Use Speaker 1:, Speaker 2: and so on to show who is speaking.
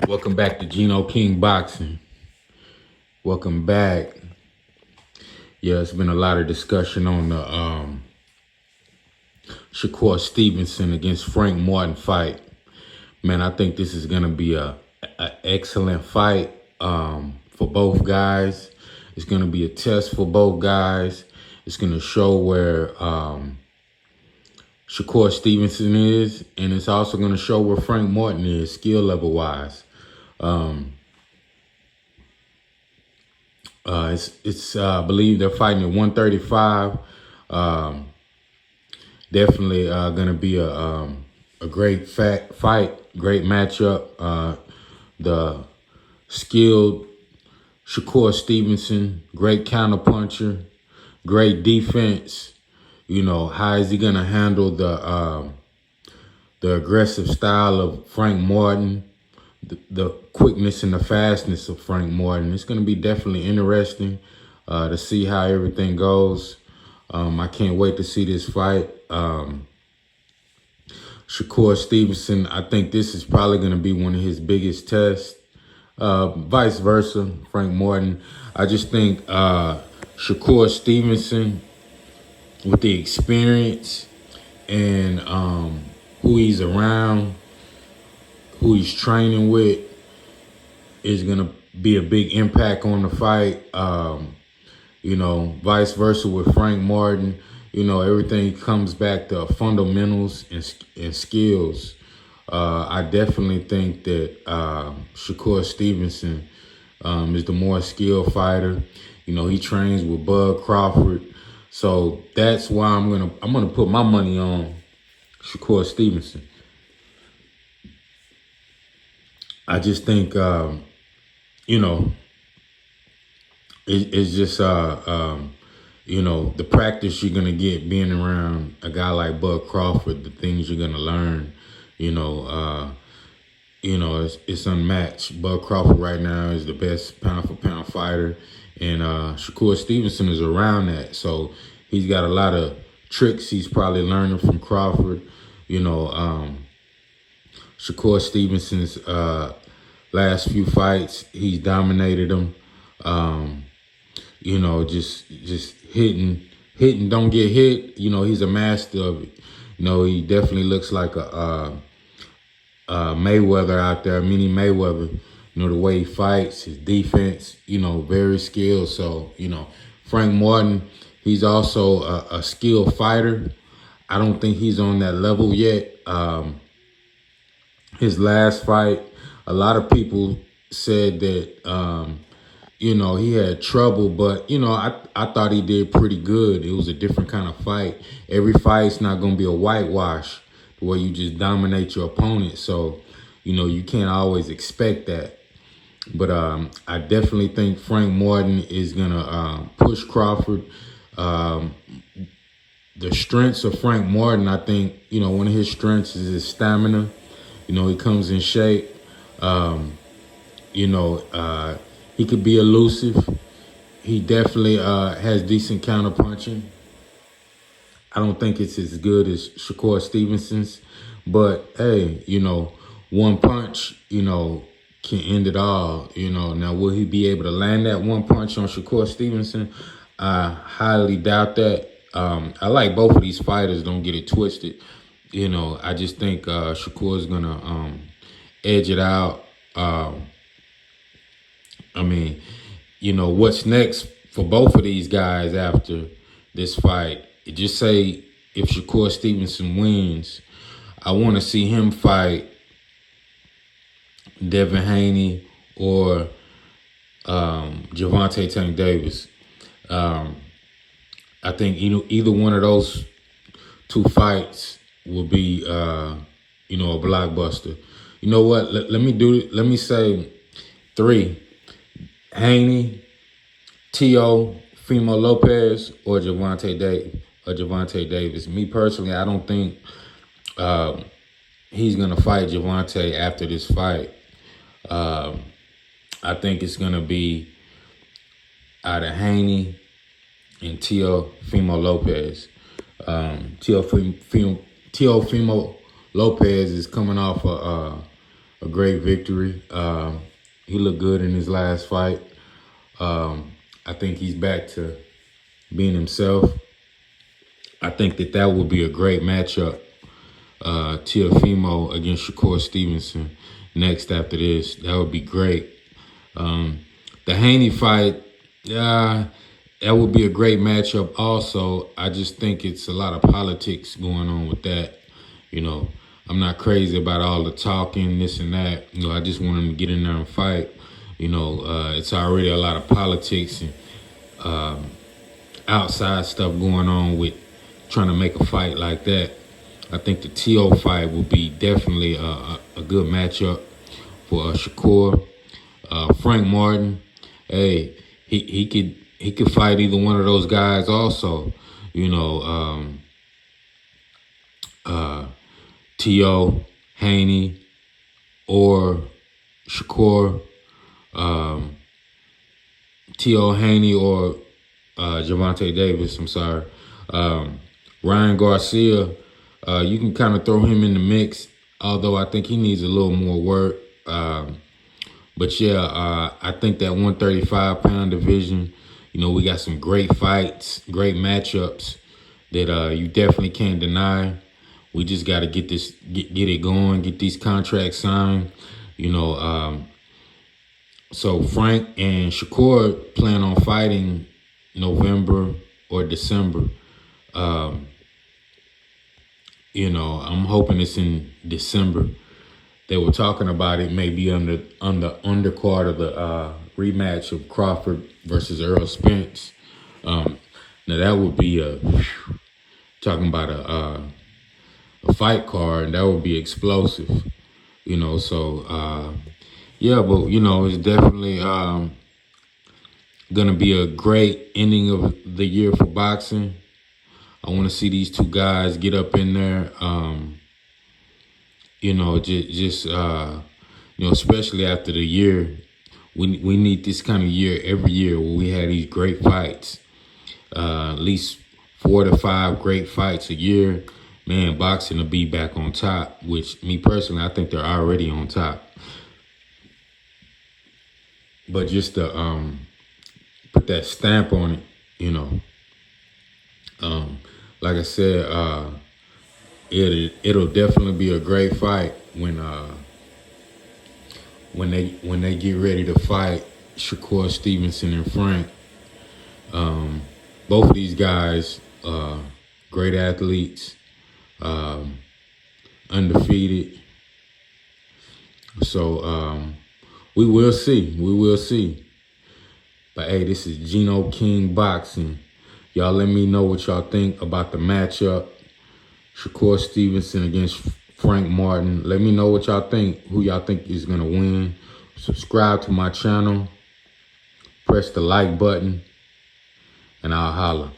Speaker 1: Welcome back to Geno King Boxing. Welcome back. Yeah, it's been a lot of discussion on the Shakur Stevenson against Frank Martin fight. Man, I think this is gonna be a excellent fight for both guys. It's gonna be a test for both guys. It's gonna show where Shakur Stevenson is, and it's also gonna show where Frank Martin is skill level wise. I believe they're fighting at 135. Definitely going to be a great fight, great matchup. The skilled Shakur Stevenson, great counterpuncher, great defense. You know, how is he going to handle the aggressive style of Frank Martin? The quickness and the fastness of Frank Martin. It's going to be definitely interesting to see how everything goes. I can't wait to see this fight. Shakur Stevenson, I think this is probably going to be one of his biggest tests. Vice versa, Frank Martin. I just think Shakur Stevenson, with the experience and who he's around, who he's training with, is going to be a big impact on the fight. You know, vice versa with Frank Martin. You know, everything comes back to fundamentals and skills. I definitely think that Shakur Stevenson is the more skilled fighter. You know, he trains with Bud Crawford. So that's why I'm gonna put my money on Shakur Stevenson. I just think, you know, it's just, you know, the practice you're going to get being around a guy like Bud Crawford, the things you're going to learn, you know, it's unmatched. Bud Crawford right now is the best pound-for-pound fighter, and Shakur Stevenson is around that. So he's got a lot of tricks he's probably learning from Crawford, you know. Shakur Stevenson's last few fights, he's dominated them. You know, just hitting, don't get hit. You know, he's a master of it. You know, he definitely looks like a Mayweather out there, mini Mayweather. You know, the way he fights, his defense, you know, very skilled. So, you know, Frank Martin, he's also a skilled fighter. I don't think he's on that level yet. His last fight, a lot of people said that, you know, he had trouble, but, you know, I thought he did pretty good. It was a different kind of fight. Every fight's not going to be a whitewash where you just dominate your opponent. So, you know, you can't always expect that. But I definitely think Frank Martin is going to push Crawford. The strengths of Frank Martin, I think, you know, one of his strengths is his stamina. You know, he comes in shape. You know, he could be elusive. He definitely has decent counterpunching. I don't think it's as good as Shakur Stevenson's. But, hey, you know, one punch, you know, can end it all. You know, now will he be able to land that one punch on Shakur Stevenson? I highly doubt that. I like both of these fighters, don't get it twisted. You know, I just think Shakur's going to edge it out. I mean, you know, what's next for both of these guys after this fight? Just say if Shakur Stevenson wins, I want to see him fight Devin Haney or Gervonta Tank Davis. I think either one of those two fights will be, you know, a blockbuster. You know what? Let me say three: Haney, T.O., Fimo Lopez, or Gervonta Davis. Me personally, I don't think he's gonna fight Gervonta after this fight. I think it's gonna be out of Haney and T.O. Fimo Lopez. T.O. Fimo Lopez is coming off a great victory. He looked good in his last fight. I think he's back to being himself. I think that would be a great matchup. Teofimo against Shakur Stevenson next after this. That would be great. The Haney fight, that would be a great matchup also. I just think it's a lot of politics going on with that. You know, I'm not crazy about all the talking, this and that. You know, I just want him to get in there and fight. You know, it's already a lot of politics and outside stuff going on with trying to make a fight like that. I think the T.O. fight will be definitely a good matchup for Shakur. Frank Martin, hey, he could fight either one of those guys also. You know, T.O., Haney, or Shakur. T.O. Haney or Gervonta Davis, I'm sorry. Ryan Garcia, you can kind of throw him in the mix, although I think he needs a little more work. But yeah, I think that 135-pound division, you know, we got some great fights, great matchups that you definitely can't deny. We just got to get it going, get these contracts signed. You know, so Frank and Shakur plan on fighting November or December. You know, I'm hoping it's in December. They were talking about it maybe on the undercard of the rematch of Crawford versus Earl Spence. Now that would be talking about a fight card, and that would be explosive. You know, so yeah, but you know, it's definitely gonna be a great ending of the year for boxing. I want to see these two guys get up in there. You know, just you know, especially after the year, we need this kind of year every year where we have these great fights. At least 4 to 5 great fights a year. Man, boxing will be back on top, which me personally, I think they're already on top. But just to put that stamp on it, you know. Like I said, it'll definitely be a great fight when they get ready to fight Shakur Stevenson and Frank. Both of these guys, great athletes, undefeated. So we will see. We will see. But hey, this is Gino King Boxing. Y'all let me know what y'all think about the matchup. Shakur Stevenson against Frank Martin. Let me know what y'all think, who y'all think is going to win. Subscribe to my channel. Press the like button. And I'll holla.